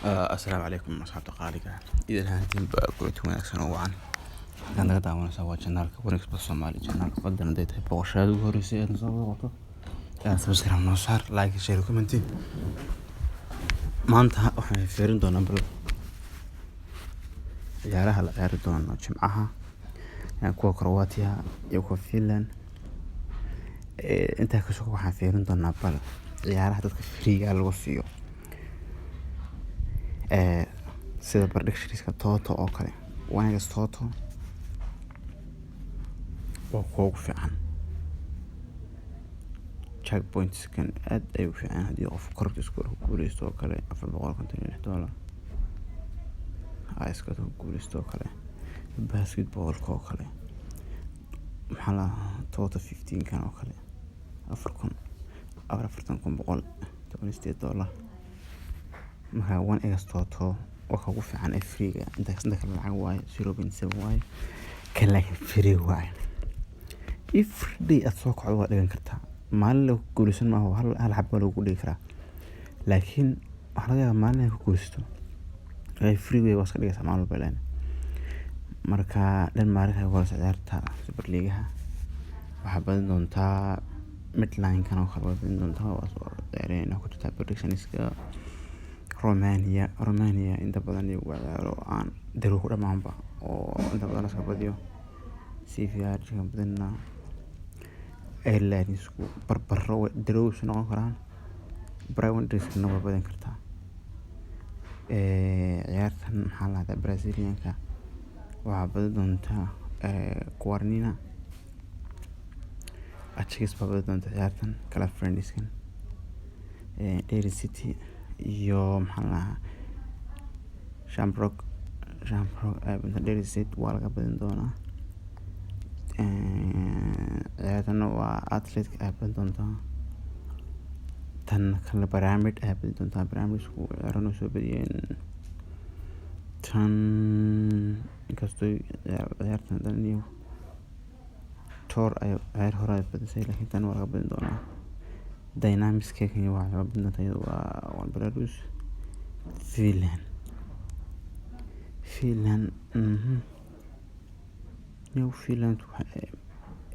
السلام عليكم أصحاب قالقة إذا هانتين بقولت wanaagsan oo wacan halkan laga daawanaysa waa channelka Wanexpress Somali channelka fadlan haday tahay booqashada ugu horeysay ee soo booqato subscribe noo saar like share comment maanta waxaan fiirin doonaa bal ciyaaraha la ciyaari doono Jimcaha kuwa Croatia iyo kuwa Finland inta ka soo waxaan fiirin doonaa bal ciyaaraha dadka free lagu siiyo sida predictionska Toto oo kale Wanexpress Toto waa kuwa fiican checkpoints kan aad ay u fiican hadii qof kororka isku guuleysto oo kale $456 iska ku guuleysto oo kale basketball oo kale maxaa la Toto 15 kan oo kale $4,418 marka Wanexpress Toto waxa ugu fiican ee free-ga inta kale lacag waaye 0.7 waaye kala free waaye everyday aad soo kacdo waa dhigan kartaa maalin la guuleysan ma aha hal xabba lagu dhigi karaa laakiin waxa laga yaabaa maalin ay ku guuleysto ay free way waska dhigaysaa maalin walba marka Denmark ay wada ciyaarta Super League-ha waxa badan doontaa Midland kan oo kale badan doontaa waa soo ciyaareen ku jirta predictionska Romania inta badan iyo ciyaaro aan daro ku dhamaanba oo inta badan iska badiyo CVR kan badanna Ireland isku barbaro daro noqon karaan Brian Disk waa badan kartaa ciyaartan maxaa la yiraahdaa Brazilianka waxa badan doontaa Guarnina Ajax badan doonta ciyaartan kala friendskan Derry City iyo maxaa la Shamrock Derry City waa laga badan doonaa ciyaartan waa Athletic ay badan doontaa tan kala Pyramid ay badan doontaa Pyramid isku ciyaarano soo badiyeen tan inkastoo ciyaartan daniyo Tor ay ciyaar hore badisay laakiin tan waa laga badan doonaa Dynamics kan waa laga badan doontaa waa Belarus Finland Finland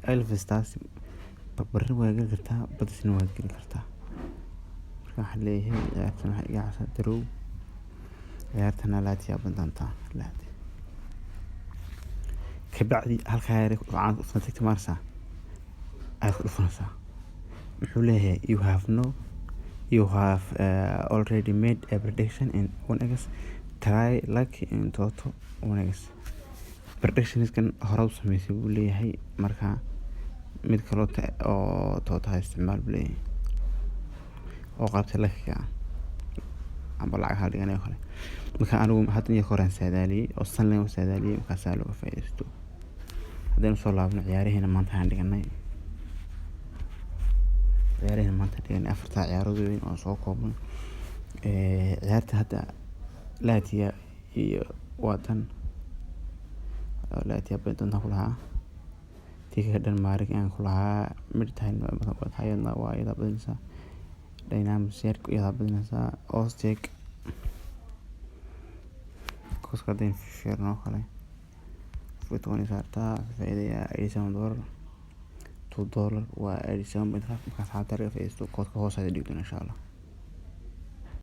Elvis taas barbaro waa gali kartaa badisna waa gali kartaa marka waxa leeyahay ciyaartan waxa iga casay darow ciyaartan Latvia badan doontaa kabacdi halka ay ku sanadkii Marsa ay ku dhufanaysaa wuxuu leeyahay you have already made a prediction in Wanexpress try luck in Toto Wanexpress predictions kan hore u sameysay buu leeyahay marka mid kale oo Toto isticmaal buu leeyahay oo qaabta lagka amba lacag hal dhiganay kale marka anigu hadda iyo koraan saadaaliyay oo sanleen u saadaaliyay marka saa looga faa'iideysto hadaan soo laabno ciyaaraheena maanta aan dhiganay afarta ciyaarood weyn oo soo kooban ciyaarta hadda Latvia iyo watan Latvia badan ku lahaa tii Denmark aan ku lahaa Midland hay'adna waa iyada badanaysa Dynamics iyada badanaysa Ostek koska den fiirno kale futbol saarta faa'iidaya $87 waa $87 marka saacada reef ee koodka hoos ay dhigto insha Allah